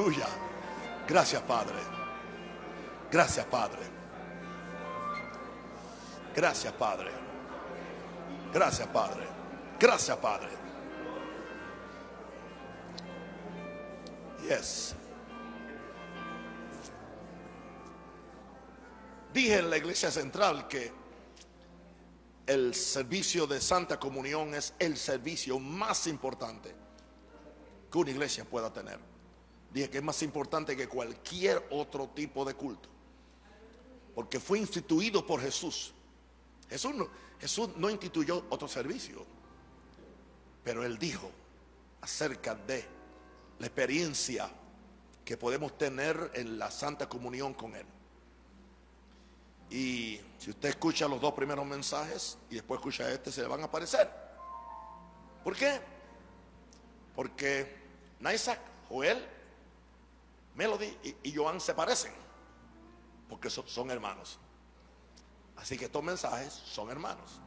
Aleluya. Gracias, Padre. Gracias, Padre. Gracias, Padre. Gracias, Padre. Gracias, Padre. Yes. Dije en la iglesia central que el servicio de Santa Comunión es el servicio más importante que una iglesia pueda tener. Dije que es más importante que cualquier otro tipo de culto, porque fue instituido por Jesús. Jesús no instituyó otro servicio, pero Él dijo acerca de la experiencia que podemos tener en la Santa Comunión con Él. Y si usted escucha los dos primeros mensajes y después escucha este, se le van a aparecer. ¿Por qué? Porque Isaac, Joel, Melody y Joan se parecen, porque son hermanos. Así que estos mensajes son hermanos.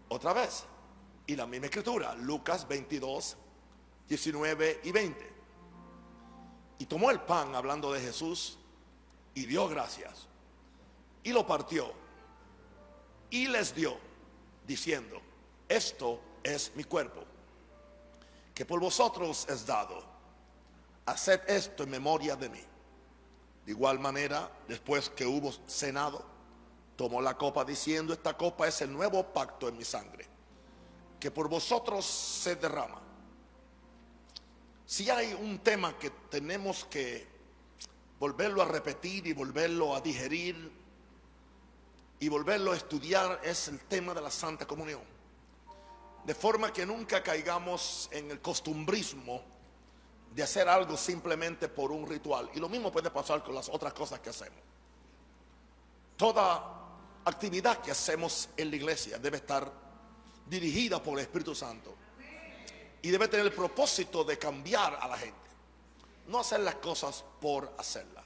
Otra vez, y la misma escritura, Lucas 22, 19 y 20. Y tomó el pan, hablando de Jesús, y dio gracias, y lo partió, y les dio, diciendo: esto es mi cuerpo, que por vosotros es dado. Haced esto en memoria de mí. De igual manera, después que hubo cenado, tomó la copa, diciendo: esta copa es el nuevo pacto en mi sangre, que por vosotros se derrama. Si hay un tema que tenemos que volverlo a repetir y volverlo a digerir y volverlo a estudiar, es el tema de la Santa Comunión, de forma que nunca caigamos en el costumbrismo de hacer algo simplemente por un ritual. Y lo mismo puede pasar con las otras cosas que hacemos. Toda actividad que hacemos en la iglesia debe estar dirigida por el Espíritu Santo y debe tener el propósito de cambiar a la gente, no hacer las cosas por hacerlas.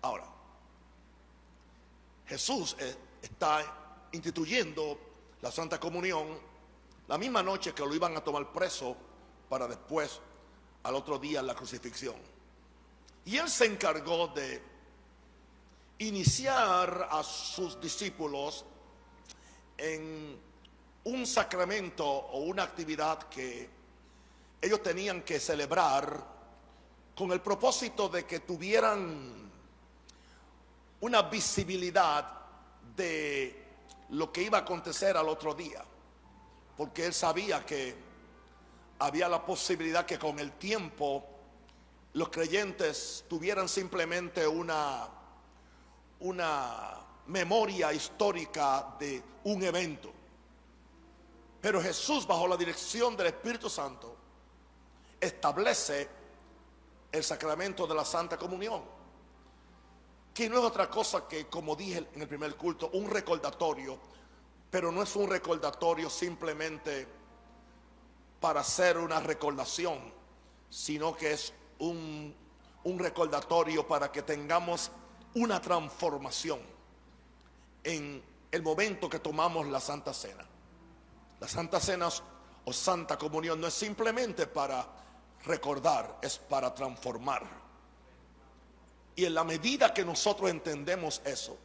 Ahora, Jesús está instituyendo la Santa Comunión la misma noche que lo iban a tomar preso para después, al otro día, la crucifixión. Y Él se encargó de iniciar a sus discípulos en un sacramento o una actividad que ellos tenían que celebrar con el propósito de que tuvieran una visibilidad de lo que iba a acontecer al otro día, porque Él sabía que había la posibilidad que con el tiempo los creyentes tuvieran simplemente una memoria histórica de un evento. Pero Jesús, bajo la dirección del Espíritu Santo, establece el sacramento de la Santa Comunión, que no es otra cosa que, como dije en el primer culto, un recordatorio, pero no es un recordatorio simplemente para hacer una recordación, sino que es un recordatorio para que tengamos una transformación en el momento que tomamos la Santa Cena. La Santa Cena o Santa Comunión no es simplemente para recordar, es para transformar. Y en la medida que nosotros entendemos eso,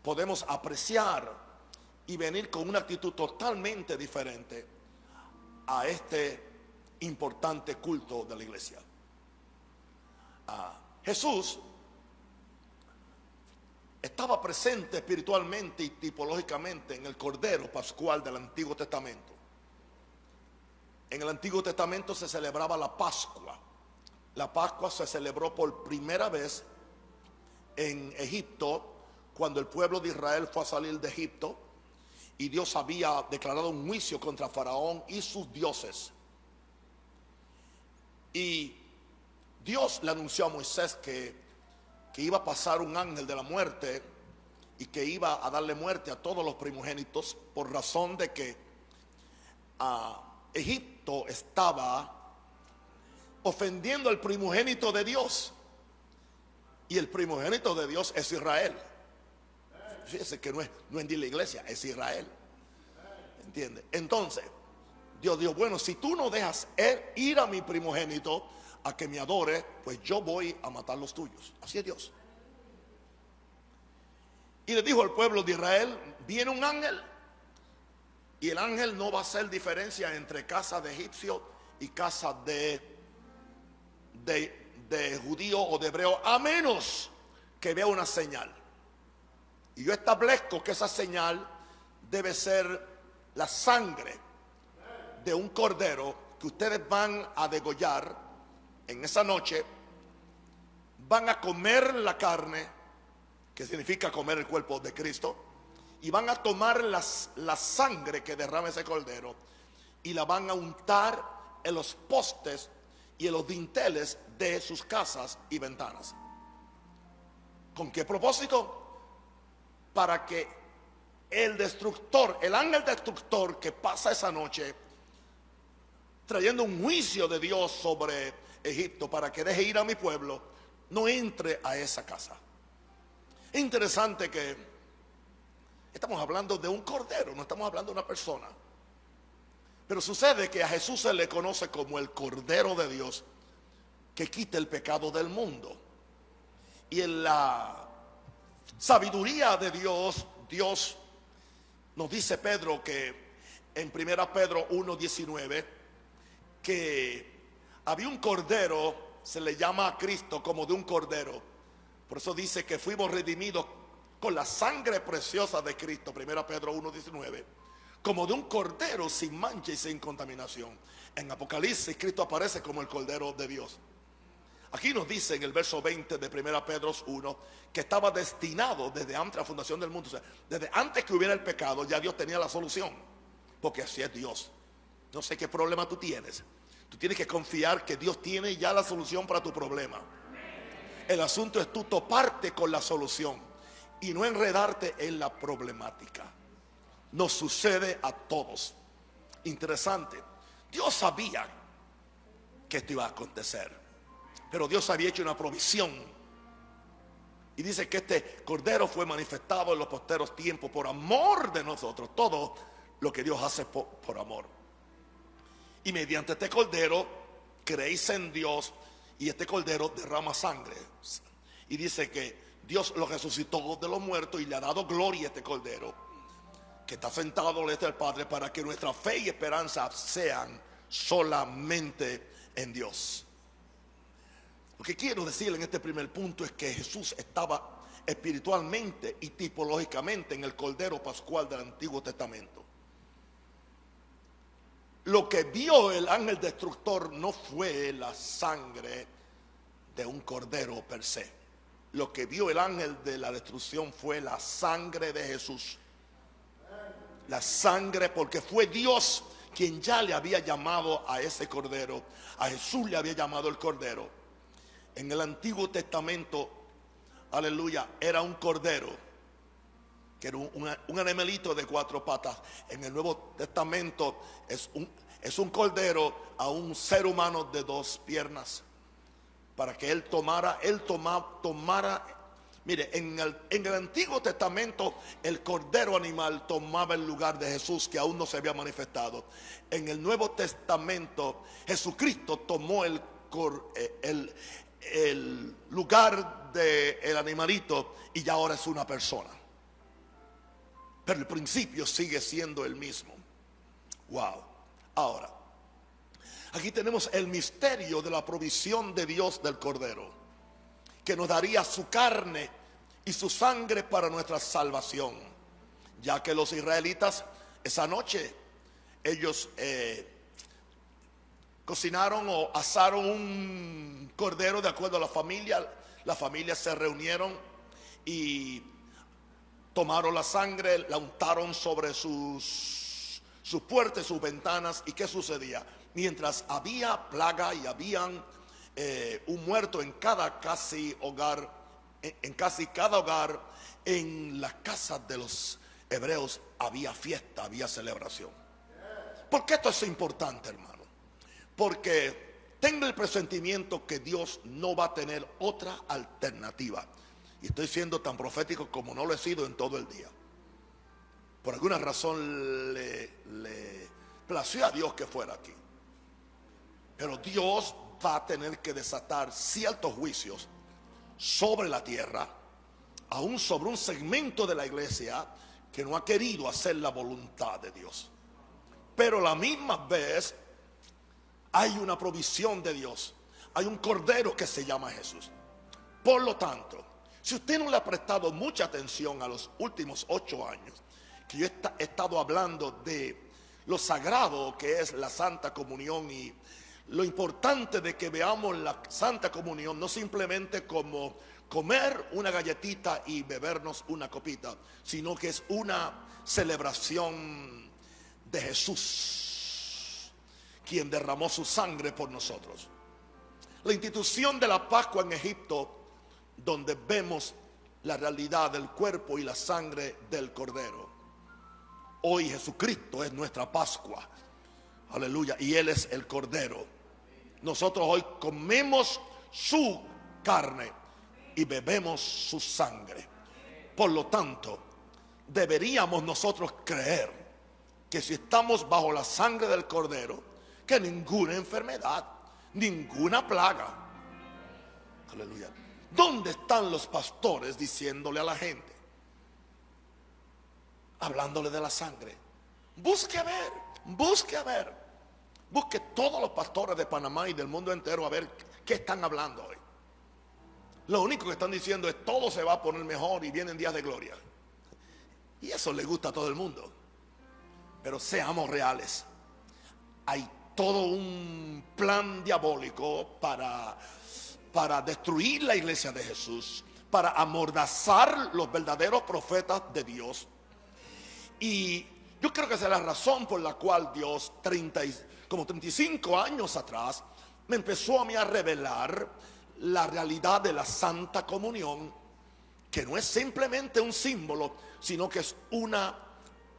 podemos apreciar y venir con una actitud totalmente diferente a este importante culto de la iglesia. Jesús estaba presente espiritualmente y tipológicamente en el Cordero Pascual del Antiguo Testamento. En el Antiguo Testamento se celebraba la Pascua. La Pascua se celebró por primera vez en Egipto, cuando el pueblo de Israel fue a salir de Egipto y Dios había declarado un juicio contra Faraón y sus dioses. Y Dios le anunció a Moisés que iba a pasar un ángel de la muerte y que iba a darle muerte a todos los primogénitos, por razón de que Egipto estaba ofendiendo al primogénito de Dios, y el primogénito de Dios es Israel. Fíjese que no es de la iglesia, es Israel. ¿Entiende? Entonces Dios dijo: bueno, si tú no dejas ir a mi primogénito, a que me adore, pues yo voy a matar los tuyos. Así es Dios. Y le dijo al pueblo de Israel: viene un ángel, y el ángel no va a hacer diferencia entre casa de egipcio y casa de judío o de hebreo, a menos que vea una señal. Y yo establezco que esa señal debe ser la sangre de un cordero que ustedes van a degollar en esa noche. Van a comer la carne, que significa comer el cuerpo de Cristo, y van a tomar la sangre que derrama ese cordero y la van a untar en los postes y en los dinteles de sus casas y ventanas. ¿Con qué propósito? Para que el destructor, el ángel destructor que pasa esa noche trayendo un juicio de Dios sobre Egipto para que deje ir a mi pueblo, no entre a esa casa. Es interesante que estamos hablando de un cordero, no estamos hablando de una persona. Pero sucede que a Jesús se le conoce como el Cordero de Dios que quita el pecado del mundo. Y en la sabiduría de Dios, Dios nos dice Pedro que en 1 Pedro 1:19 que había un cordero, se le llama a Cristo como de un cordero. Por eso dice que fuimos redimidos con la sangre preciosa de Cristo, 1 Pedro 1:19, como de un cordero sin mancha y sin contaminación. En Apocalipsis Cristo aparece como el Cordero de Dios. Aquí nos dice en el verso 20 de 1 Pedro 1 que estaba destinado desde antes de la fundación del mundo. O sea, desde antes que hubiera el pecado ya Dios tenía la solución, porque así es Dios. No sé qué problema tú tienes. Tú tienes que confiar que Dios tiene ya la solución para tu problema. El asunto es tú toparte con la solución y no enredarte en la problemática. Nos sucede a todos. Interesante. Dios sabía que esto iba a acontecer, pero Dios había hecho una provisión. Y dice que este cordero fue manifestado en los posteros tiempos por amor de nosotros. Todo lo que Dios hace por amor. Y mediante este cordero creéis en Dios, y este cordero derrama sangre. Y dice que Dios lo resucitó de los muertos y le ha dado gloria a este cordero, que está sentado a la derecha del Padre, para que nuestra fe y esperanza sean solamente en Dios. Lo que quiero decir en este primer punto es que Jesús estaba espiritualmente y tipológicamente en el cordero pascual del Antiguo Testamento. Lo que vio el ángel destructor no fue la sangre de un cordero per se. Lo que vio el ángel de la destrucción fue la sangre de Jesús. La sangre, porque fue Dios quien ya le había llamado a ese cordero. A Jesús le había llamado el cordero. En el Antiguo Testamento, aleluya, era un cordero, que era un animalito de 4 patas. En el Nuevo Testamento es un cordero a un ser humano de 2 piernas, para que él tomara. Mire, en el Antiguo Testamento el cordero animal tomaba el lugar de Jesús, que aún no se había manifestado. En el Nuevo Testamento Jesucristo tomó el lugar del animalito, y ya ahora es una persona. Pero el principio sigue siendo el mismo. Wow. Ahora, aquí tenemos el misterio de la provisión de Dios del cordero, que nos daría su carne y su sangre para nuestra salvación. Ya que los israelitas esa noche, ellos cocinaron o asaron un cordero de acuerdo a la familia. Las familias se reunieron y tomaron la sangre, la untaron sobre sus puertas, sus ventanas. ¿Y qué sucedía? Mientras había plaga y habían un muerto en casi cada hogar, en las casas de los hebreos había fiesta, había celebración. ¿Por qué esto es importante, hermano? Porque tengo el presentimiento que Dios no va a tener otra alternativa. Y estoy siendo tan profético como no lo he sido en todo el día. Por alguna razón le plació a Dios que fuera aquí. Pero Dios va a tener que desatar ciertos juicios sobre la tierra, aún sobre un segmento de la iglesia que no ha querido hacer la voluntad de Dios. Pero a la misma vez hay una provisión de Dios. Hay un cordero que se llama Jesús. Por lo tanto, si usted no le ha prestado mucha atención a los últimos 8 años, que yo he estado hablando de lo sagrado que es la Santa Comunión y lo importante de que veamos la Santa Comunión no simplemente como comer una galletita y bebernos una copita, sino que es una celebración de Jesús, quien derramó su sangre por nosotros. La institución de la Pascua en Egipto, donde vemos la realidad del cuerpo y la sangre del Cordero. Hoy Jesucristo es nuestra Pascua, aleluya, y Él es el Cordero. Nosotros hoy comemos su carne y bebemos su sangre. Por lo tanto, deberíamos nosotros creer que si estamos bajo la sangre del Cordero, que ninguna enfermedad, ninguna plaga, aleluya. ¿Dónde están los pastores diciéndole a la gente, hablándole de la sangre? Busque a ver, busque todos los pastores de Panamá y del mundo entero a ver qué están hablando hoy. Lo único que están diciendo es todo se va a poner mejor y vienen días de gloria. Y eso le gusta a todo el mundo. Pero seamos reales. Hay todo un plan diabólico para destruir la iglesia de Jesús, para amordazar los verdaderos profetas de Dios. Y yo creo que esa es la razón por la cual Dios, como 35 años atrás, me empezó a mí a revelar la realidad de la Santa Comunión, que no es simplemente un símbolo, sino que es una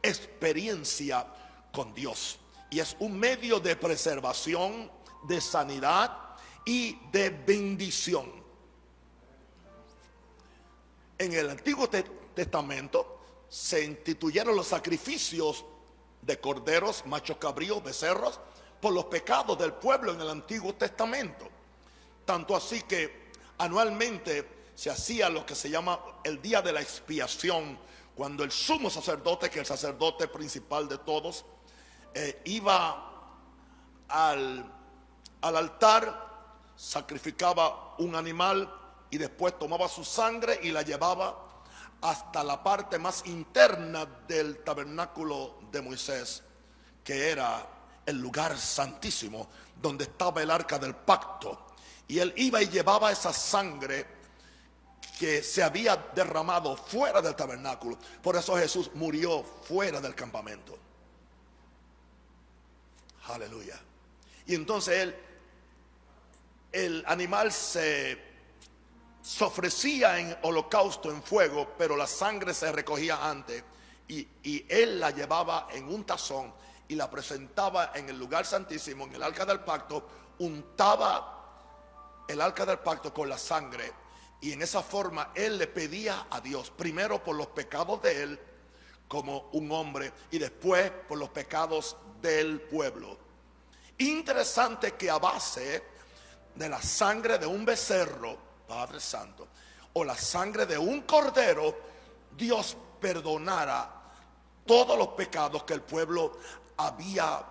experiencia con Dios. Y es un medio de preservación, de sanidad y de bendición. En el Antiguo Testamento se instituyeron los sacrificios de corderos, machos cabríos, becerros, por los pecados del pueblo en el Antiguo Testamento. Tanto así que anualmente se hacía lo que se llama el día de la expiación, cuando el sumo sacerdote, que es el sacerdote principal de todos, iba al altar, sacrificaba un animal y después tomaba su sangre y la llevaba hasta la parte más interna del tabernáculo de Moisés, que era el lugar santísimo donde estaba el arca del pacto. Y él iba y llevaba esa sangre que se había derramado fuera del tabernáculo. Por eso Jesús murió fuera del campamento. Aleluya. Y entonces el animal se ofrecía en holocausto, en fuego, pero la sangre se recogía antes. Y él la llevaba en un tazón y la presentaba en el lugar santísimo, en el arca del pacto, untaba el arca del pacto con la sangre, y en esa forma él le pedía a Dios, primero por los pecados de él como un hombre, y después por los pecados del pueblo. Interesante que a base de la sangre de un becerro, Padre Santo, o la sangre de un cordero, Dios perdonara todos los pecados que el pueblo había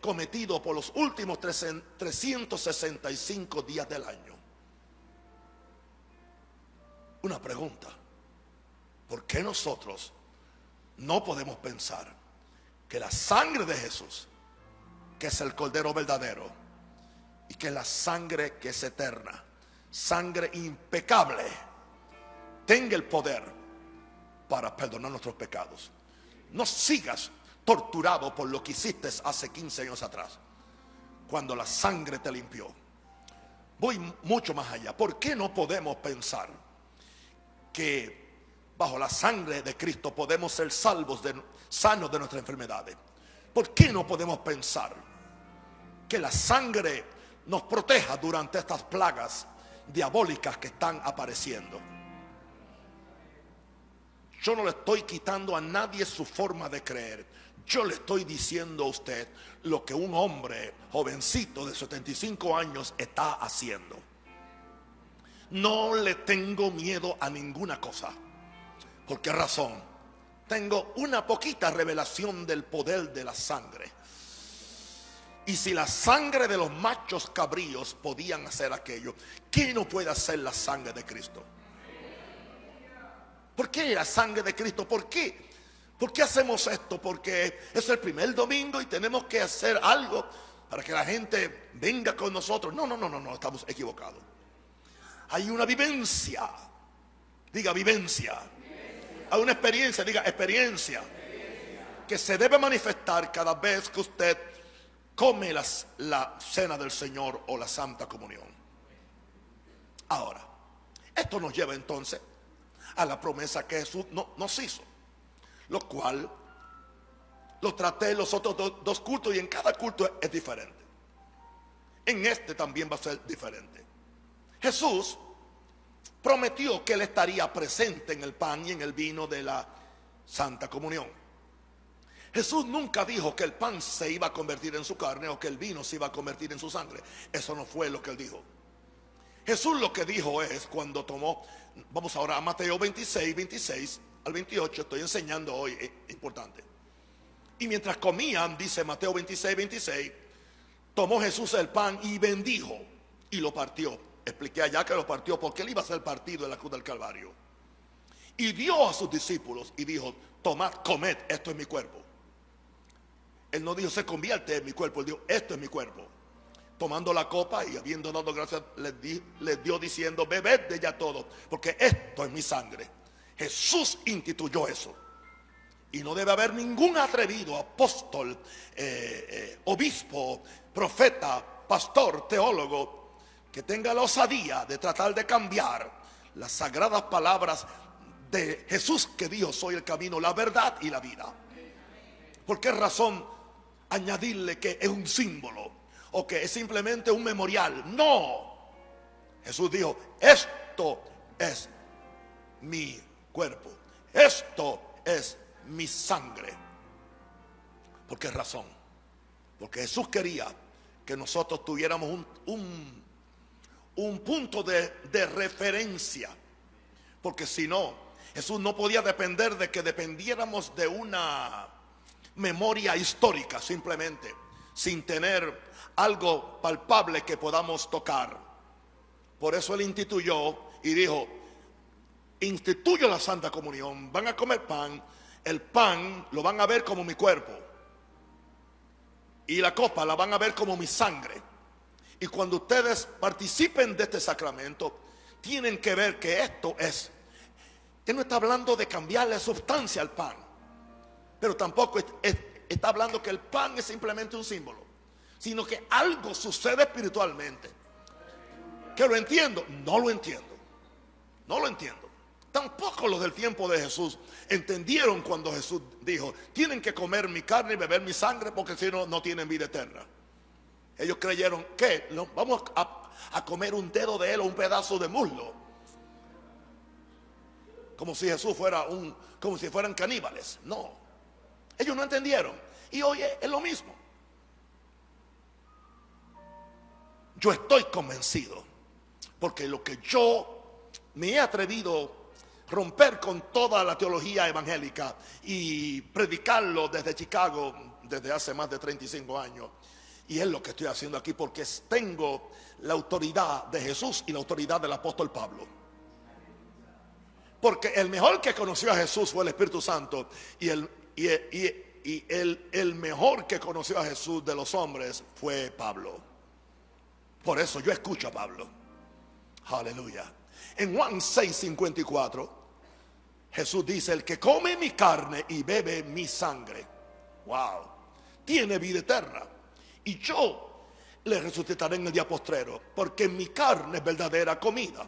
cometido por los últimos 365 días del año. Una pregunta: ¿por qué nosotros no podemos pensar que la sangre de Jesús, que es el Cordero verdadero, y que es la sangre que es eterna, sangre impecable, tenga el poder para perdonar nuestros pecados? No sigas torturado por lo que hiciste hace 15 años atrás, cuando la sangre te limpió. Voy mucho más allá. ¿Por qué no podemos pensar que bajo la sangre de Cristo podemos ser sanos de nuestras enfermedades? ¿Por qué no podemos pensar que la sangre nos proteja durante estas plagas diabólicas que están apareciendo? Yo no le estoy quitando a nadie su forma de creer. Yo le estoy diciendo a usted lo que un hombre jovencito de 75 años está haciendo. No le tengo miedo a ninguna cosa. ¿Por qué razón? Tengo una poquita revelación del poder de la sangre. Y si la sangre de los machos cabríos podían hacer aquello, ¿qué no puede hacer la sangre de Cristo? ¿Por qué la sangre de Cristo? ¿Por qué? ¿Por qué hacemos esto? Porque es el primer domingo y tenemos que hacer algo para que la gente venga con nosotros. No, estamos equivocados. Hay una vivencia, diga vivencia. Hay una experiencia, diga experiencia, que se debe manifestar cada vez que usted come la cena del Señor o la Santa Comunión. Ahora, esto nos lleva entonces a la promesa que Jesús nos hizo, lo cual lo traté en los otros dos cultos, y en cada culto es diferente. En este también va a ser diferente. Jesús prometió que Él estaría presente en el pan y en el vino de la Santa Comunión. Jesús nunca dijo que el pan se iba a convertir en su carne o que el vino se iba a convertir en su sangre. Eso no fue lo que Él dijo. Jesús lo que dijo es cuando tomó, vamos ahora a Mateo 26 al 28, estoy enseñando hoy, es importante. Y mientras comían, dice Mateo 26, tomó Jesús el pan y bendijo y lo partió. Expliqué allá que lo partió porque Él iba a ser partido en la cruz del Calvario. Y dio a sus discípulos y dijo: tomad, comed, esto es mi cuerpo. Él no dijo se convierte en mi cuerpo, Él dijo esto es mi cuerpo. Tomando la copa y habiendo dado gracias, les dio diciendo: bebed de ella todo, porque esto es mi sangre. Jesús instituyó eso. Y no debe haber ningún atrevido, apóstol, obispo, profeta, pastor, teólogo, que tenga la osadía de tratar de cambiar las sagradas palabras de Jesús, que dijo: soy el camino, la verdad y la vida. ¿Por qué razón añadirle que es un símbolo o que es simplemente un memorial? No. Jesús dijo: esto es mi cuerpo, esto es mi sangre. ¿Por qué razón? Porque Jesús quería que nosotros tuviéramos un punto de referencia. Porque si no, Jesús no podía depender de que dependiéramos de una memoria histórica simplemente, sin tener algo palpable que podamos tocar. Por eso Él instituyó y dijo: instituyo la Santa Comunión, van a comer pan, el pan lo van a ver como mi cuerpo y la copa la van a ver como mi sangre. Y cuando ustedes participen de este sacramento, tienen que ver que esto es. Él no está hablando de cambiarle sustancia al pan, pero tampoco está hablando que el pan es simplemente un símbolo, sino que algo sucede espiritualmente. ¿Que lo entiendo? No lo entiendo. No lo entiendo. Tampoco los del tiempo de Jesús entendieron cuando Jesús dijo: tienen que comer mi carne y beber mi sangre, porque si no, no tienen vida eterna. Ellos creyeron que vamos a comer un dedo de Él o un pedazo de muslo, como si Jesús fuera como si fueran caníbales. No, ellos no entendieron. Y hoy es lo mismo. Yo estoy convencido, porque lo que yo me he atrevido a romper con toda la teología evangélica y predicarlo desde Chicago desde hace más de 35 años. Y es lo que estoy haciendo aquí, porque tengo la autoridad de Jesús y la autoridad del apóstol Pablo. Porque el mejor que conoció a Jesús fue el Espíritu Santo, y el mejor que conoció a Jesús de los hombres fue Pablo. Por eso yo escucho a Pablo. Aleluya. En Juan 6:54, Jesús dice: el que come mi carne y bebe mi sangre, wow, tiene vida eterna, y yo le resucitaré en el día postrero, porque mi carne es verdadera comida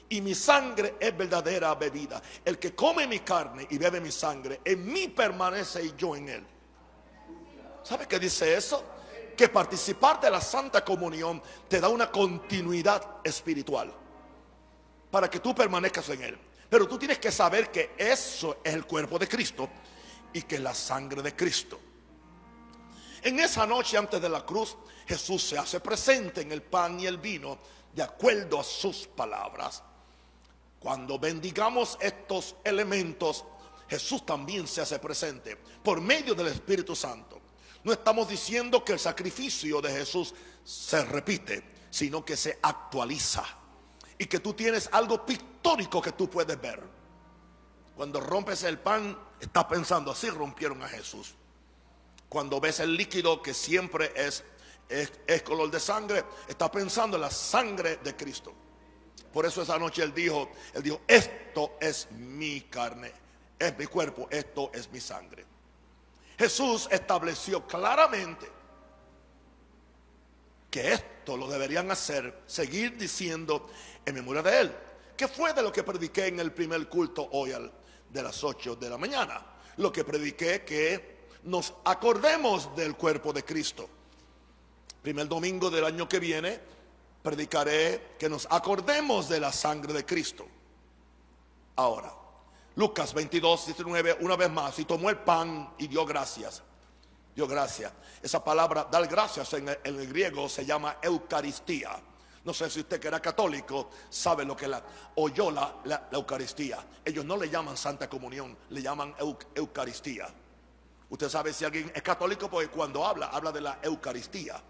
y mi sangre es verdadera bebida. El que come mi carne y bebe mi sangre, en mí permanece y yo en él. ¿Sabe qué dice eso? Que participar de la Santa Comunión te da una continuidad espiritual para que tú permanezcas en él. Pero tú tienes que saber que eso es el cuerpo de Cristo, y que es la sangre de Cristo. En esa noche antes de la cruz, Jesús se hace presente en el pan y el vino de acuerdo a sus palabras. Cuando bendigamos estos elementos, Jesús también se hace presente por medio del Espíritu Santo. No estamos diciendo que el sacrificio de Jesús se repite, sino que se actualiza y que tú tienes algo pictórico que tú puedes ver. Cuando rompes el pan, estás pensando, así rompieron a Jesús. Cuando ves el líquido que siempre es color de sangre, estás pensando en la sangre de Cristo. Por eso esa noche él dijo, esto es mi carne, es mi cuerpo, esto es mi sangre. Jesús estableció claramente que esto lo deberían hacer, seguir diciendo en memoria de él. ¿Qué fue de lo que prediqué en el primer culto hoy de las 8 de la mañana? Lo que prediqué, que nos acordemos del cuerpo de Cristo. Primer domingo del año que viene predicaré que nos acordemos de la sangre de Cristo. Ahora, Lucas 22, 19, una vez más, y tomó el pan y dio gracias. Dio gracias. Esa palabra, dar gracias en el griego se llama Eucaristía. No sé si usted que era católico sabe lo que oyó la Eucaristía. Ellos no le llaman Santa Comunión, le llaman Eucaristía. Usted sabe si alguien es católico porque cuando habla de la Eucaristía.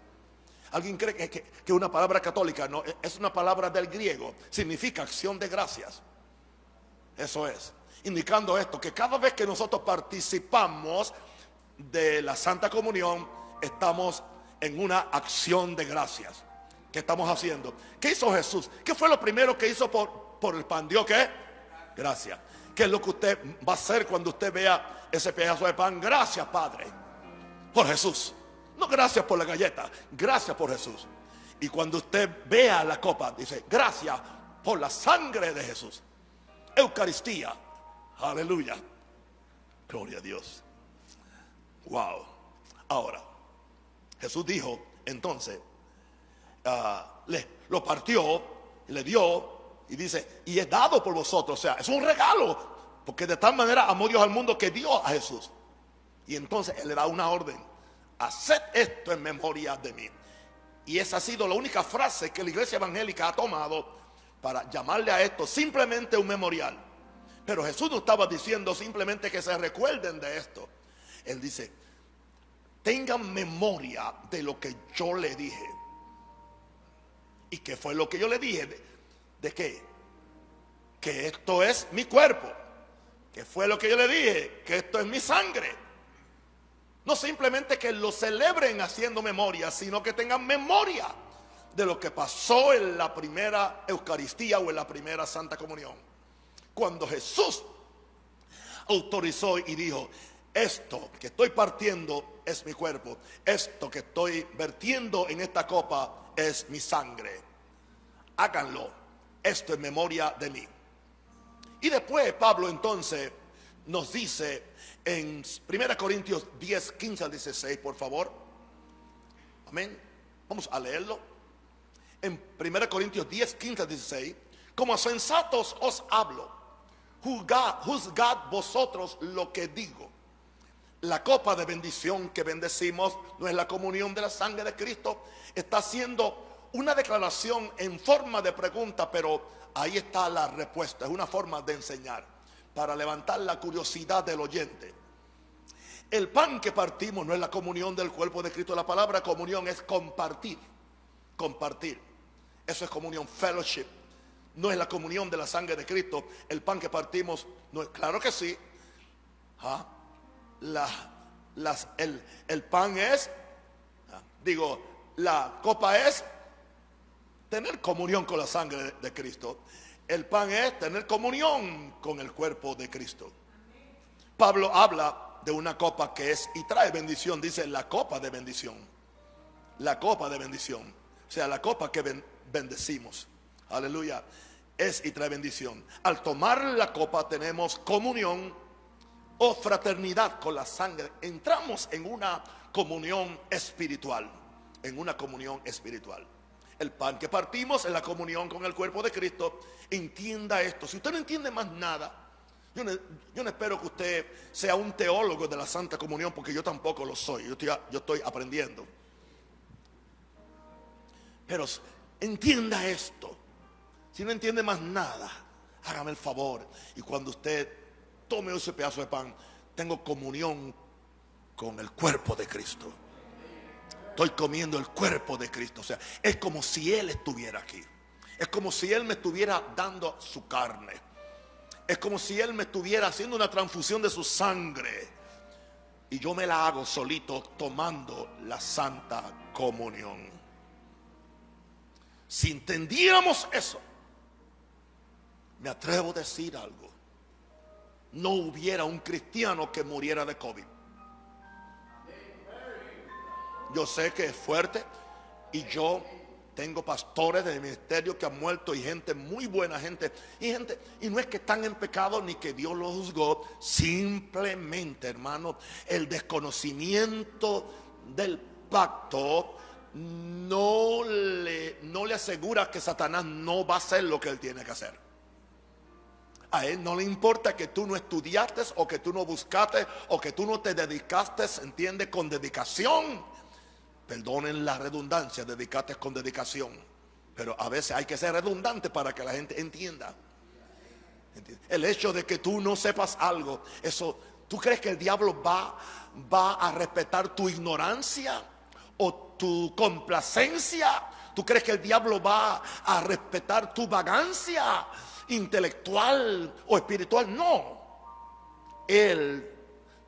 Alguien cree que una palabra católica no es una palabra del griego, significa acción de gracias. Eso es, indicando esto, que cada vez que nosotros participamos de la Santa Comunión, estamos en una acción de gracias. ¿Qué estamos haciendo? ¿Qué hizo Jesús? ¿Qué fue lo primero que hizo por el pan? ¿Dio qué? Gracias. ¿Qué es lo que usted va a hacer cuando usted vea ese pedazo de pan? Gracias, Padre, por Jesús. No gracias por la galleta, gracias por Jesús. Y cuando usted vea la copa, dice, gracias por la sangre de Jesús. Eucaristía, aleluya, gloria a Dios. Wow. Ahora, Jesús dijo, entonces, lo partió, le dio, y dice, y es dado por vosotros. O sea, es un regalo, porque de tal manera amó Dios al mundo que dio a Jesús. Y entonces Él le da una orden: haced esto en memoria de mí. Y esa ha sido la única frase que la iglesia evangélica ha tomado para llamarle a esto simplemente un memorial. Pero Jesús no estaba diciendo simplemente que se recuerden de esto. Él dice, tengan memoria de lo que yo le dije. ¿Y qué fue lo que yo le dije? ¿De qué? Que esto es mi cuerpo. ¿Qué fue lo que yo le dije? Que esto es mi sangre. No simplemente que lo celebren haciendo memoria, sino que tengan memoria de lo que pasó en la primera Eucaristía o en la primera Santa Comunión. Cuando Jesús autorizó y dijo, esto que estoy partiendo es mi cuerpo, esto que estoy vertiendo en esta copa es mi sangre. Háganlo, esto en memoria de mí. Y después Pablo entonces nos dice en 1 Corintios 10, 15 al 16, por favor. Amén. Vamos a leerlo. En 1 Corintios 10, 15 al 16. Como a sensatos os hablo, juzgad vosotros lo que digo. La copa de bendición que bendecimos no es la comunión de la sangre de Cristo. Está haciendo una declaración en forma de pregunta, pero ahí está la respuesta. Es una forma de enseñar, para levantar la curiosidad del oyente. El pan que partimos no es la comunión del cuerpo de Cristo. La palabra comunión es compartir. Compartir. Eso es comunión, fellowship. No es la comunión de la sangre de Cristo. El pan que partimos no es, claro que sí. El pan es, la copa es tener comunión con la sangre de Cristo. El pan es tener comunión con el cuerpo de Cristo. Pablo habla de una copa que es y trae bendición. Dice la copa de bendición. La copa de bendición. O sea, la copa que bendecimos. Aleluya. Es y trae bendición. Al tomar la copa tenemos comunión o fraternidad con la sangre. Entramos en una comunión espiritual. En una comunión espiritual. El pan que partimos es la comunión con el cuerpo de Cristo. Entienda esto. Si usted no entiende más nada, Yo no espero que usted sea un teólogo de la Santa Comunión, porque yo tampoco lo soy. Yo estoy aprendiendo. Pero entienda esto. Si no entiende más nada, hágame el favor. Y cuando usted tome ese pedazo de pan, tengo comunión con el cuerpo de Cristo. Estoy comiendo el cuerpo de Cristo. O sea, es como si Él estuviera aquí. Es como si Él me estuviera dando su carne. Es como si Él me estuviera haciendo una transfusión de su sangre. Y yo me la hago solito tomando la Santa Comunión. Si entendiéramos eso, me atrevo a decir algo: no hubiera un cristiano que muriera de COVID. Yo sé que es fuerte, y yo tengo pastores de ministerio que han muerto, y gente muy buena, y no es que están en pecado ni que Dios los juzgó. Simplemente, hermano, el desconocimiento del pacto no le asegura que Satanás no va a hacer lo que él tiene que hacer. A él no le importa que tú no estudiaste, o que tú no buscaste, o que tú no te dedicaste, ¿entiende? Con dedicación. Perdonen la redundancia, dedicaste con dedicación. Pero a veces hay que ser redundante para que la gente entienda. El hecho de que tú no sepas algo, eso, ¿tú crees que el diablo va a respetar tu ignorancia o tu complacencia? ¿Tú crees que el diablo va a respetar tu vagancia intelectual o espiritual? No. Él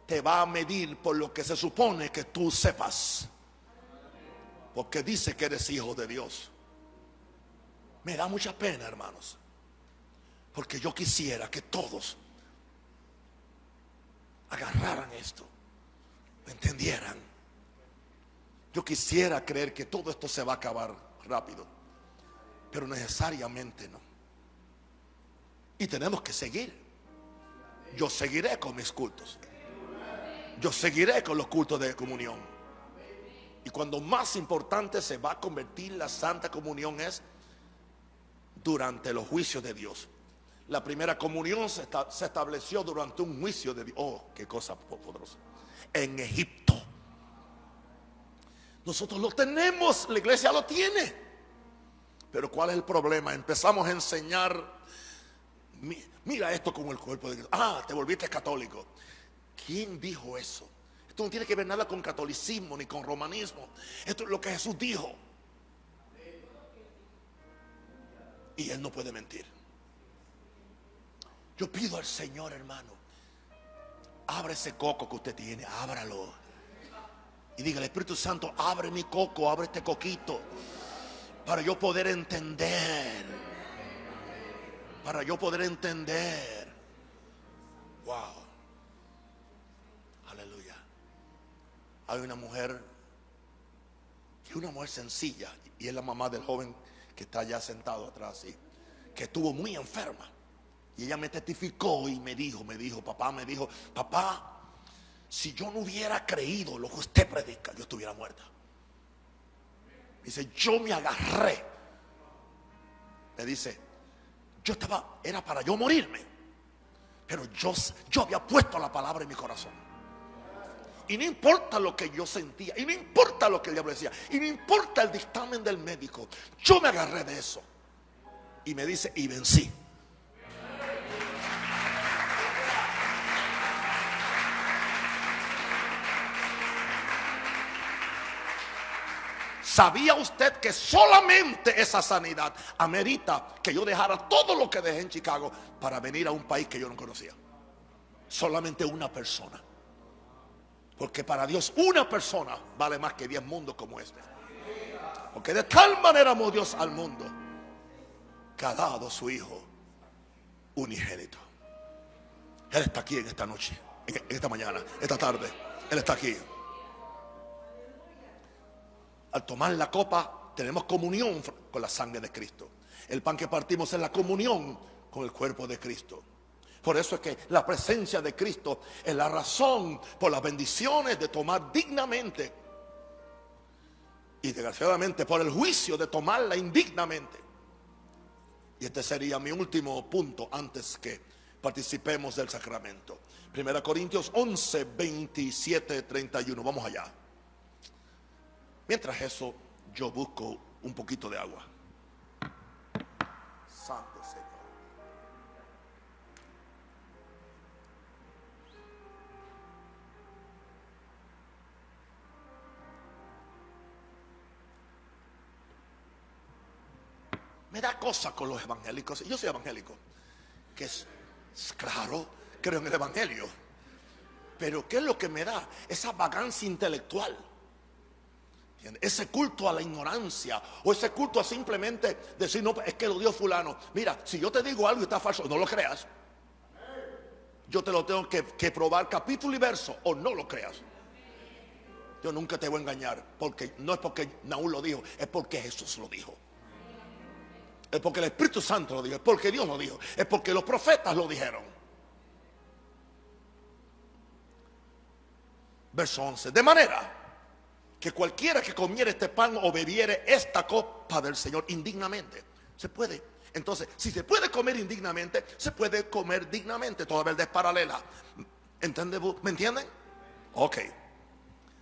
te va a medir por lo que se supone que tú sepas, porque dice que eres hijo de Dios. Me da mucha pena, hermanos, porque yo quisiera que todos agarraran esto, lo entendieran. Yo quisiera creer que todo esto se va a acabar rápido, pero necesariamente no. Y tenemos que seguir. Yo seguiré con mis cultos. Yo seguiré con los cultos de comunión. Y cuando más importante se va a convertir la Santa Comunión es durante los juicios de Dios. La primera comunión se estableció durante un juicio de Dios. Oh, qué cosa poderosa. En Egipto. Nosotros lo tenemos, la iglesia lo tiene. Pero ¿cuál es el problema? Empezamos a enseñar, mira esto como el cuerpo de Cristo. Ah, te volviste católico. ¿Quién dijo eso? Esto no tiene que ver nada con catolicismo ni con romanismo. Esto es lo que Jesús dijo. Y Él no puede mentir. Yo pido al Señor, hermano, abre ese coco que usted tiene, ábralo. Y diga: el Espíritu Santo, abre mi coco, abre este coquito, para yo poder entender. Para yo poder entender. Wow. Aleluya. Hay una mujer, que es una mujer sencilla, y es la mamá del joven que está allá sentado atrás, ¿sí? Que estuvo muy enferma. Y ella me testificó y me dijo, papá, si yo no hubiera creído lo que usted predica, yo estuviera muerta. Dice, yo me agarré. Me dice, era para yo morirme, pero yo había puesto la palabra en mi corazón. Y no importa lo que yo sentía, y no importa lo que el diablo decía, y no importa el dictamen del médico, yo me agarré de eso. Y me dice, y vencí. ¿Sabía usted que solamente esa sanidad amerita que yo dejara todo lo que dejé en Chicago para venir a un país que yo no conocía? Solamente una persona. Porque para Dios una persona vale más que 10 mundos como este. Porque de tal manera amó Dios al mundo, que ha dado su Hijo unigénito. Él está aquí en esta noche, en esta mañana, esta tarde. Él está aquí. Al tomar la copa tenemos comunión con la sangre de Cristo. El pan que partimos es la comunión con el cuerpo de Cristo. Por eso es que la presencia de Cristo es la razón por las bendiciones de tomar dignamente, y desgraciadamente por el juicio de tomarla indignamente. Y este sería mi último punto antes que participemos del sacramento. 1 Corintios 11, 27, 31. Vamos allá. Mientras eso, yo busco un poquito de agua. Santo Señor. Me da cosa con los evangélicos. Yo soy evangélico, que es claro, creo en el evangelio, pero ¿qué es lo que me da? Esa vagancia intelectual, ¿entiendes? Ese culto a la ignorancia, o ese culto a simplemente decir, no, es que lo dio fulano. Mira, si yo te digo algo y está falso, no lo creas. Yo te lo tengo que probar capítulo y verso, o no lo creas. Yo nunca te voy a engañar, porque no es porque Naúl lo dijo, es porque Jesús lo dijo. Es porque el Espíritu Santo lo dijo, es porque Dios lo dijo, es porque los profetas lo dijeron. Verso 11. De manera que cualquiera que comiere este pan o bebiere esta copa del Señor indignamente, se puede. Entonces, si se puede comer indignamente, se puede comer dignamente. Toda verdad es paralela. ¿Me entienden? Ok.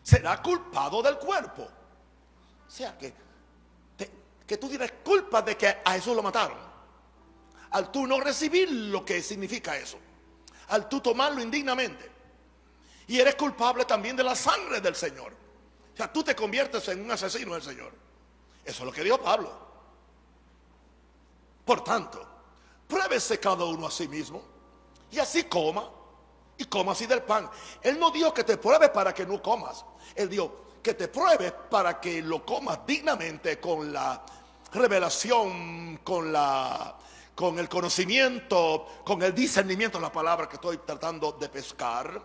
Será culpado del cuerpo. O sea que tú tienes culpa de que a Jesús lo mataron, al tú no recibir lo que significa eso, al tú tomarlo indignamente, y eres culpable también de la sangre del Señor. O sea, tú te conviertes en un asesino del Señor. Eso es lo que dijo Pablo. Por tanto, pruébese cada uno a sí mismo, y así coma, y coma así del pan. Él no dijo que te pruebes para que no comas. Él dijo que te pruebes para que lo comas dignamente, con la revelación, con el conocimiento, con el discernimiento, la palabra que estoy tratando de pescar.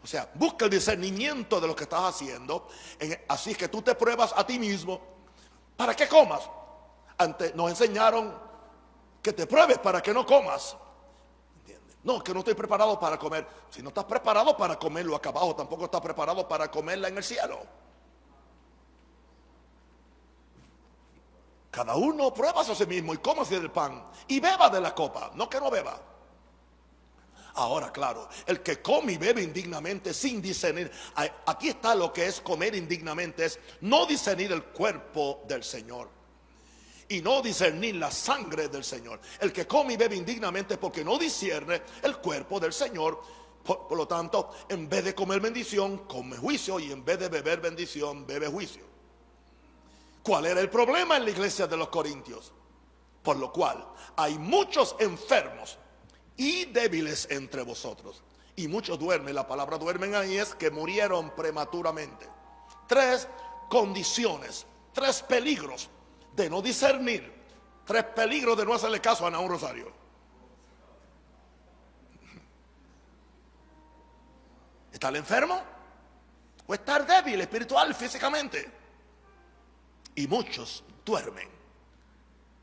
O sea, busca el discernimiento de lo que estás haciendo. Así que tú te pruebas a ti mismo para que comas. Antes nos enseñaron que te pruebes para que no comas. No, que no estoy preparado para comer. Si no estás preparado para comerlo acá abajo, tampoco estás preparado para comerla en el cielo. Cada uno prueba a sí mismo y coma así del pan y beba de la copa, no que no beba. Ahora, claro, el que come y bebe indignamente sin discernir, aquí está lo que es comer indignamente, es no discernir el cuerpo del Señor y no discernir la sangre del Señor. El que come y bebe indignamente es porque no discierne el cuerpo del Señor. Por lo tanto, en vez de comer bendición, come juicio, y en vez de beber bendición, bebe juicio. ¿Cuál era el problema en la iglesia de los Corintios? Por lo cual hay muchos enfermos y débiles entre vosotros, y muchos duermen. La palabra duermen ahí es que murieron prematuramente. 3 condiciones, 3 peligros de no discernir, 3 peligros de no hacerle caso a Naúl Rosario. ¿Estar enfermo? ¿O estar débil espiritual, físicamente? Y muchos duermen.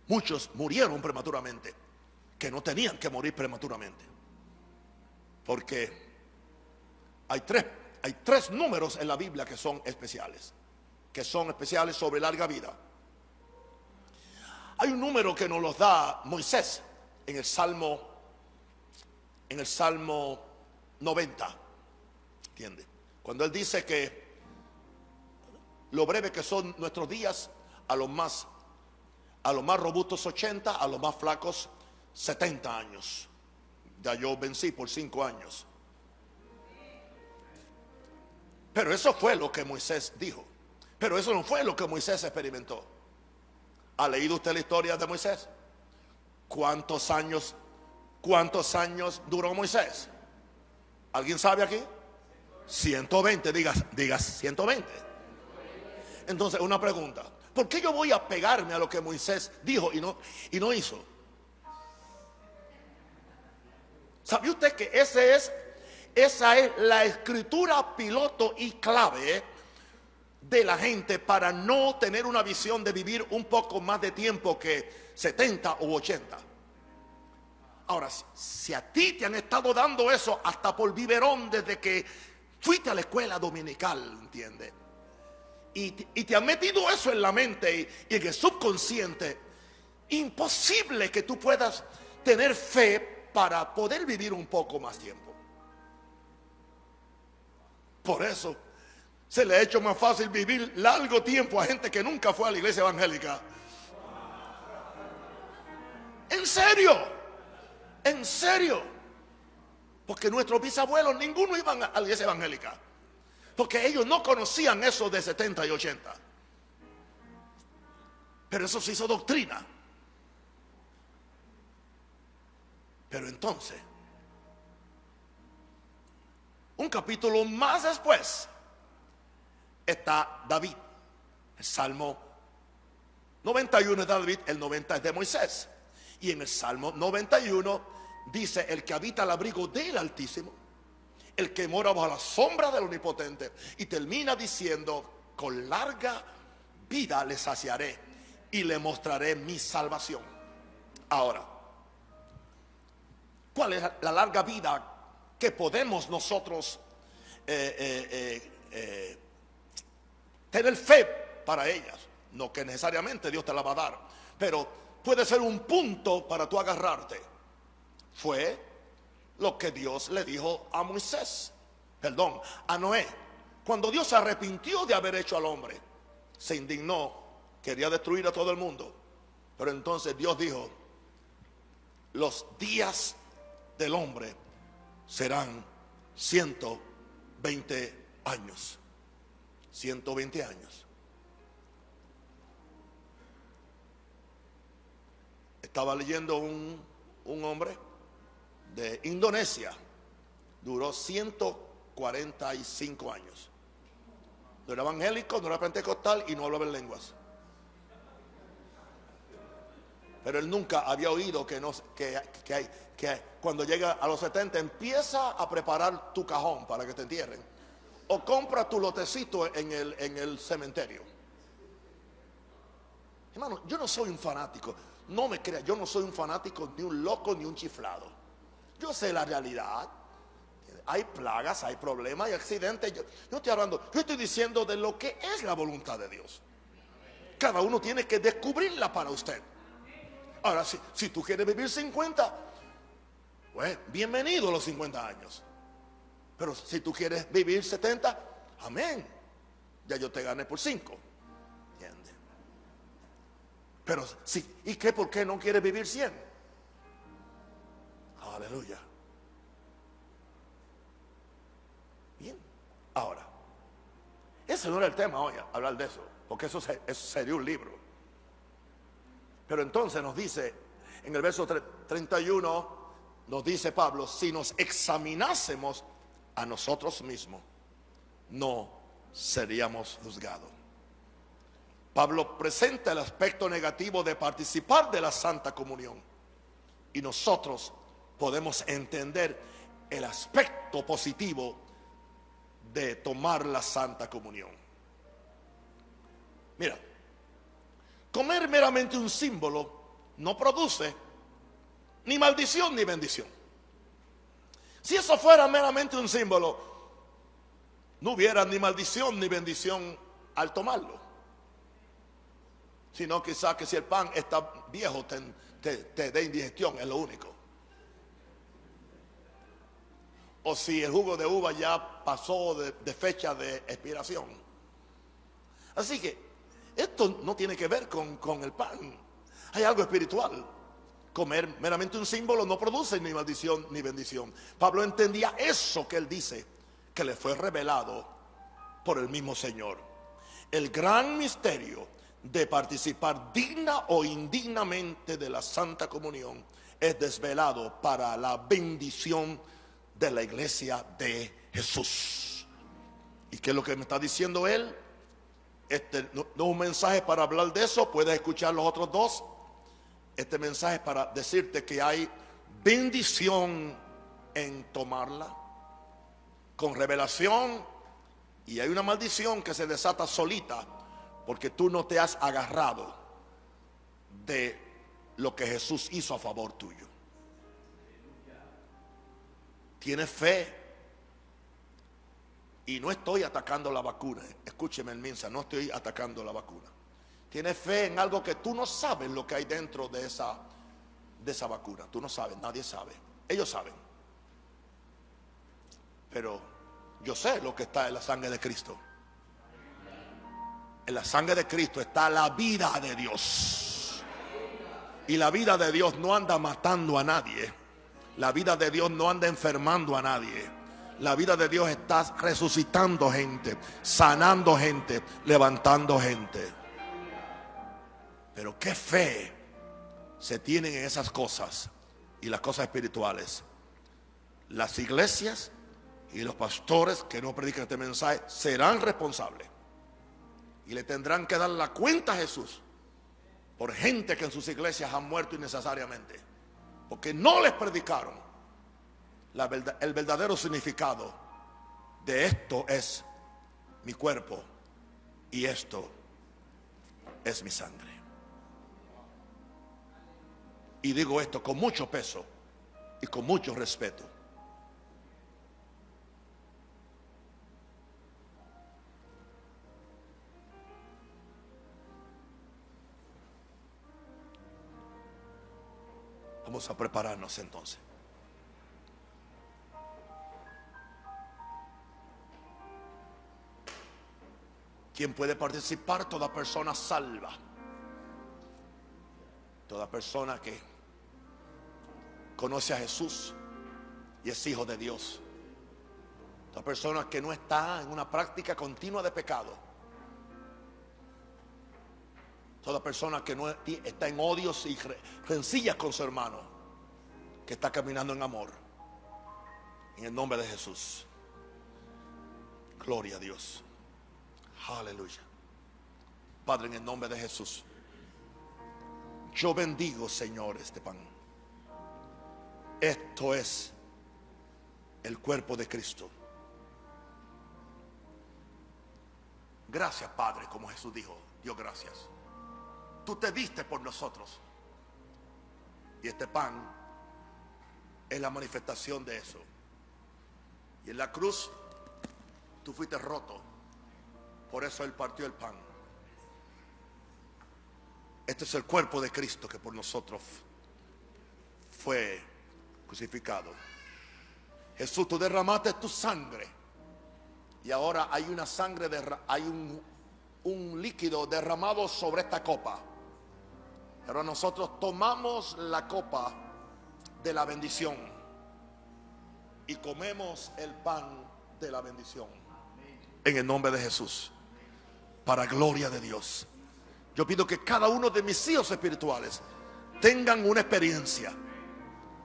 Muchos murieron prematuramente, que no tenían que morir prematuramente. Porque hay tres números en la Biblia que son especiales sobre larga vida. Hay un número que nos los da Moisés en el Salmo 90. ¿Entiende? Cuando él dice que lo breve que son nuestros días, a los más robustos 80, a los más flacos 70 años. Ya yo vencí por 5 años. Pero eso fue lo que Moisés dijo. Pero eso no fue lo que Moisés experimentó. ¿Ha leído usted la historia de Moisés? ¿Cuántos años duró Moisés? ¿Alguien sabe aquí? 120, digas 120. Entonces, una pregunta: ¿por qué yo voy a pegarme a lo que Moisés dijo y no hizo? ¿Sabe usted que esa es la escritura piloto y clave de la gente para no tener una visión de vivir un poco más de tiempo que 70 u 80? Ahora, si a ti te han estado dando eso hasta por biberón desde que fuiste a la escuela dominical, ¿entiendes? Y te han metido eso en la mente y en el subconsciente, imposible que tú puedas tener fe para poder vivir un poco más tiempo. Por eso se le ha hecho más fácil vivir largo tiempo a gente que nunca fue a la iglesia evangélica. En serio, en serio. Porque nuestros bisabuelos, ninguno iban a la iglesia evangélica. Porque ellos no conocían eso de 70 y 80. Pero eso se hizo doctrina. Pero entonces, un capítulo más después, está David. El Salmo 91 es de David, el 90 es de Moisés. Y en el Salmo 91 dice: el que habita al abrigo del Altísimo, el que mora bajo la sombra del Omnipotente. Y termina diciendo: con larga vida le saciaré y le mostraré mi salvación. Ahora, ¿cuál es la larga vida que podemos nosotros tener fe para ellas? No que necesariamente Dios te la va a dar, pero puede ser un punto para tú agarrarte. Fue lo que Dios le dijo a Moisés, perdón, a Noé. Cuando Dios se arrepintió de haber hecho al hombre, se indignó, quería destruir a todo el mundo. Pero entonces Dios dijo: los días del hombre serán 120 años. 120 años. Estaba leyendo un hombre de Indonesia, duró 145 años. No era evangélico, no era pentecostal y no hablaba en lenguas. Pero él nunca había oído que cuando llega a los 70 empieza a preparar tu cajón para que te entierren, o compra tu lotecito en el cementerio. Hermano, yo no soy un fanático. No me creas, yo no soy un fanático ni un loco ni un chiflado. Yo sé la realidad. Hay plagas, hay problemas, hay accidentes. Yo estoy hablando, yo estoy diciendo de lo que es la voluntad de Dios. Cada uno tiene que descubrirla para usted. Ahora, si tú quieres vivir 50, pues bienvenido a los 50 años. Pero si tú quieres vivir 70, amén. Ya yo te gané por 5. ¿Entiendes? Pero sí, ¿y qué? ¿Por qué no quieres vivir 100? Aleluya. Bien. Ahora, ese no era el tema hoy, hablar de eso, porque eso sería un libro. Pero entonces nos dice, en el verso 31, nos dice Pablo: si nos examinásemos a nosotros mismos, no seríamos juzgados. Pablo presenta el aspecto negativo de participar de la Santa Comunión, y nosotros podemos entender el aspecto positivo de tomar la Santa Comunión. Mira, comer meramente un símbolo no produce ni maldición ni bendición. Si eso fuera meramente un símbolo, no hubiera ni maldición ni bendición al tomarlo. Sino quizás que si el pan está viejo te dé indigestión, es lo único. O si el jugo de uva ya pasó de fecha de expiración. Así que esto no tiene que ver con el pan. Hay algo espiritual. Comer meramente un símbolo no produce ni maldición ni bendición. Pablo entendía eso que él dice, que le fue revelado por el mismo Señor. El gran misterio de participar digna o indignamente de la Santa Comunión es desvelado para la bendición de la iglesia de Jesús. ¿Y qué es lo que me está diciendo él? Este no es un mensaje para hablar de eso, puedes escuchar los otros dos. Este mensaje es para decirte que hay bendición en tomarla con revelación, y hay una maldición que se desata solita porque tú no te has agarrado de lo que Jesús hizo a favor tuyo. Tienes fe, y no estoy atacando la vacuna, escúcheme el mensaje, no estoy atacando la vacuna. Tienes fe en algo que tú no sabes lo que hay dentro de esa vacuna. Tú no sabes, nadie sabe. Ellos saben. Pero yo sé lo que está en la sangre de Cristo. En la sangre de Cristo está la vida de Dios. Y la vida de Dios no anda matando a nadie. La vida de Dios no anda enfermando a nadie. La vida de Dios está resucitando gente, sanando gente, levantando gente. Pero qué fe se tienen en esas cosas y las cosas espirituales. Las iglesias y los pastores que no predican este mensaje serán responsables y le tendrán que dar la cuenta a Jesús por gente que en sus iglesias han muerto innecesariamente, porque no les predicaron el verdadero significado de esto es mi cuerpo y esto es mi sangre. Y digo esto con mucho peso y con mucho respeto. Vamos a prepararnos entonces. ¿Quién puede participar? Toda persona salva. Toda persona que conoce a Jesús y es hijo de Dios. Toda persona que no está en una práctica continua de pecado. Toda persona que no está en odios y rencillas con su hermano, que está caminando en amor. En el nombre de Jesús. Gloria a Dios. Aleluya. Padre, en el nombre de Jesús, yo bendigo, Señor, este pan. Esto es el cuerpo de Cristo. Gracias, Padre, como Jesús dijo. Dios, gracias. Tú te diste por nosotros. Y este pan es la manifestación de eso. Y en la cruz tú fuiste roto. Por eso Él partió el pan. Este es el cuerpo de Cristo que por nosotros fue crucificado. Jesús, tú derramaste tu sangre. Y ahora hay una sangre, hay un líquido derramado sobre esta copa. Pero nosotros tomamos la copa de la bendición y comemos el pan de la bendición. En el nombre de Jesús. Para gloria de Dios. Yo pido que cada uno de mis hijos espirituales tengan una experiencia.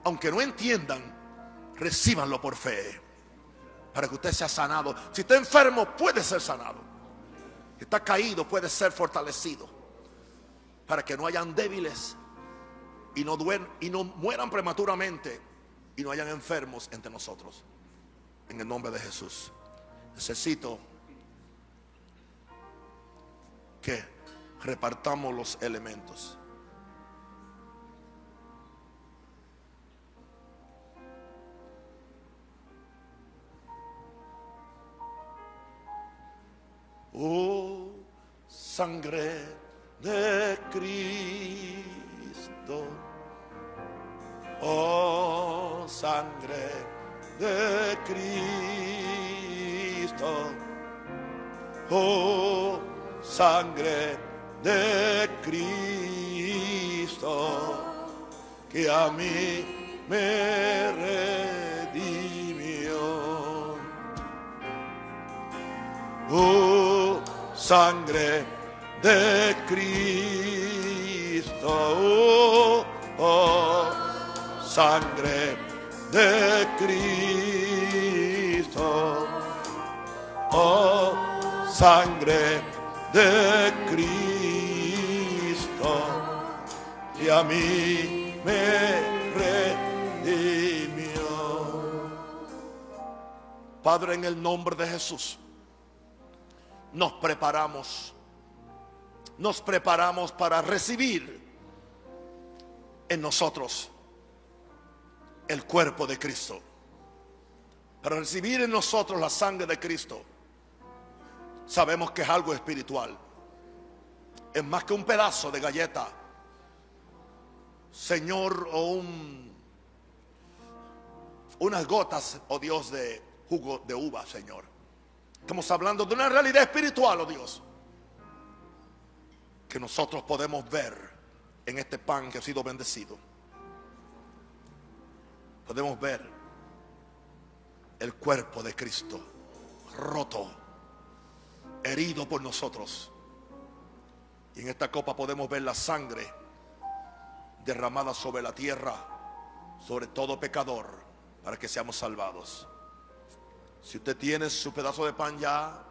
Aunque no entiendan, recíbanlo por fe. Para que usted sea sanado. Si está enfermo, puede ser sanado. Si está caído, puede ser fortalecido. Para que no hayan débiles y no mueran prematuramente y no hayan enfermos entre nosotros. En el nombre de Jesús. Necesito que repartamos los elementos. Oh, sangre de Cristo. Oh, sangre de Cristo. Oh, sangre de Cristo, que a mí me redimió. Oh, sangre de Cristo. Oh, oh, sangre de Cristo. Oh, sangre de Cristo, y a mí me redimió. Padre, en el nombre de Jesús, nos preparamos para recibir en nosotros el cuerpo de Cristo, para recibir en nosotros la sangre de Cristo. Sabemos que es algo espiritual. Es más que un pedazo de galleta, Señor, o unas gotas, oh Dios, de jugo de uva, Señor. Estamos hablando de una realidad espiritual, oh Dios, que nosotros podemos ver en este pan que ha sido bendecido. Podemos ver el cuerpo de Cristo roto, herido por nosotros. Y en esta copa podemos ver la sangre derramada sobre la tierra, sobre todo pecador, para que seamos salvados. Si usted tiene su pedazo de pan ya,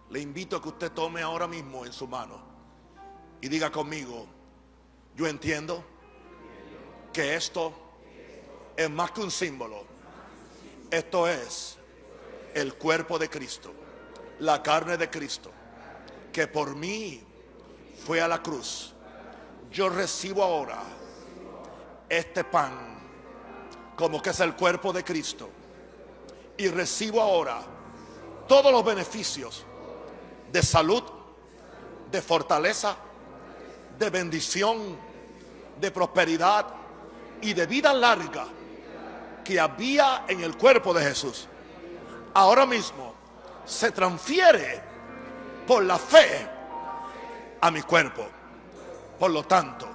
le invito a que usted tome ahora mismo en su mano y diga conmigo: yo entiendo que esto es más que un símbolo. Esto es el cuerpo de Cristo, la carne de Cristo, que por mí fue a la cruz. Yo recibo ahora este pan como que es el cuerpo de Cristo, y recibo ahora todos los beneficios de salud, de fortaleza, de bendición, de prosperidad y de vida larga que había en el cuerpo de Jesús. Ahora mismo se transfiere por la fe a mi cuerpo. Por lo tanto,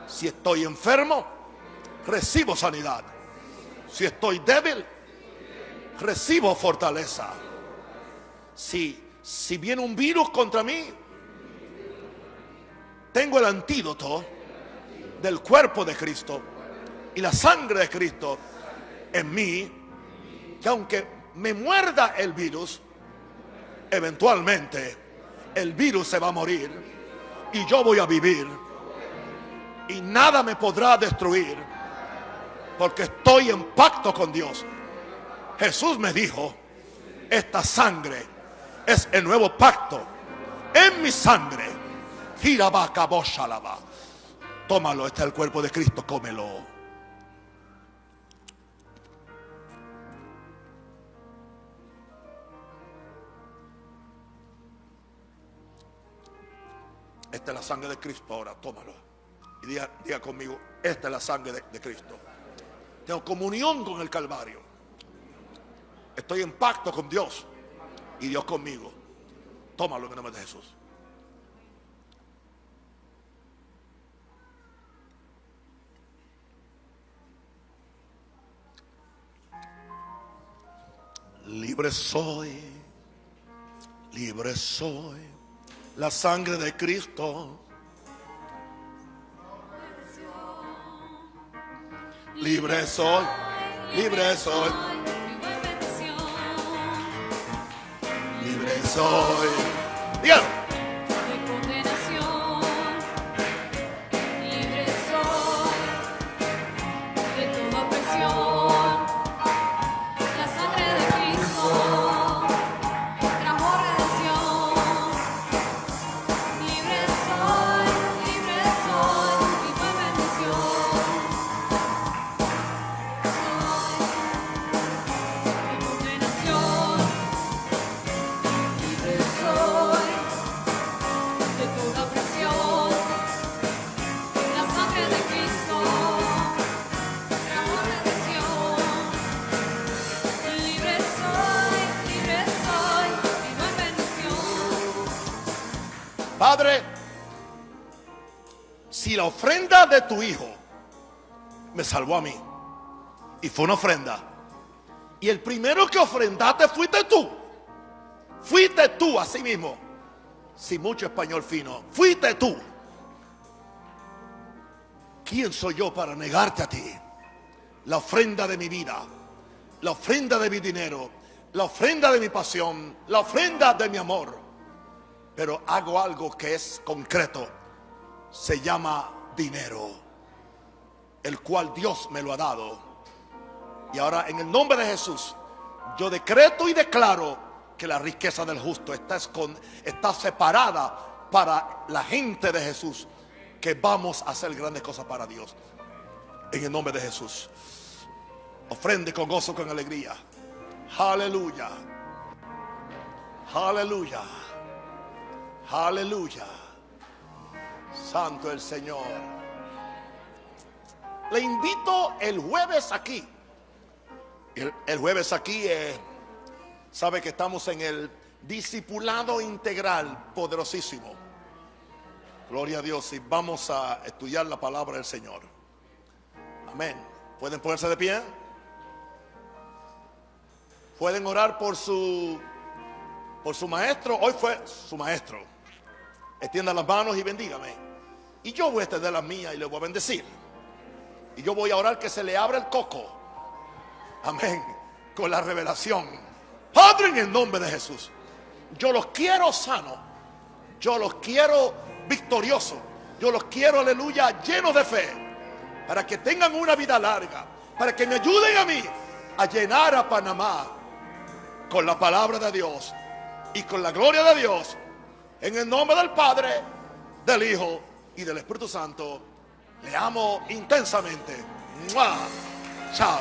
si estoy enfermo, recibo sanidad. Si estoy débil, recibo fortaleza. Si viene un virus contra mí, tengo el antídoto del cuerpo de Cristo y la sangre de Cristo en mí, que aunque me muerda el virus, eventualmente el virus se va a morir y yo voy a vivir, y nada me podrá destruir, porque estoy en pacto con Dios. Jesús me dijo: esta sangre es el nuevo pacto en mi sangre. Tómalo, este es el cuerpo de Cristo, cómelo. Esta es la sangre de Cristo. Ahora tómalo y diga conmigo: esta es la sangre de Cristo. Tengo comunión con el Calvario. Estoy en pacto con Dios y Dios conmigo. Tómalo en el nombre de Jesús. Libre soy, libre soy. La sangre de Cristo. Libre soy, libre soy. Libre soy. Dígalo. De condenación, libre soy de toda opresión. La sangre de Cristo trajo redención. Libre soy y fue bendición. Soy de condenación. Libre soy de toda opresión. La sangre de Cristo trajo redención. Libre soy y no hay bendición. Padre, si la ofrenda de tu Hijo me salvó a mí, y fue una ofrenda, y el primero que ofrendaste fuiste tú así mismo, sin mucho español fino, fuiste tú. ¿Quién soy yo para negarte a ti la ofrenda de mi vida, la ofrenda de mi dinero, la ofrenda de mi pasión, la ofrenda de mi amor? Pero hago algo que es concreto. Se llama dinero, el cual Dios me lo ha dado. Y ahora, en el nombre de Jesús, yo decreto y declaro que la riqueza del justo está separada para la gente de Jesús, que vamos a hacer grandes cosas para Dios. En el nombre de Jesús, ofrende con gozo, con alegría. Aleluya, aleluya, aleluya. Santo el Señor. Le invito el jueves aquí El jueves aquí, sabe que estamos en el discipulado integral poderosísimo. Gloria a Dios, y vamos a estudiar la palabra del Señor. Amén. ¿Pueden ponerse de pie? ¿Pueden orar por su maestro? Hoy fue su maestro. Extiendan las manos y bendígame. Y yo voy a extender las mías y le voy a bendecir. Y yo voy a orar que se le abra el coco. Amén. Con la revelación. Padre, en el nombre de Jesús, yo los quiero sanos. Yo los quiero victoriosos. Yo los quiero, aleluya, llenos de fe. Para que tengan una vida larga. Para que me ayuden a mí a llenar a Panamá con la palabra de Dios y con la gloria de Dios. En el nombre del Padre, del Hijo y del Espíritu Santo. Le amo intensamente. ¡Mua! Chao.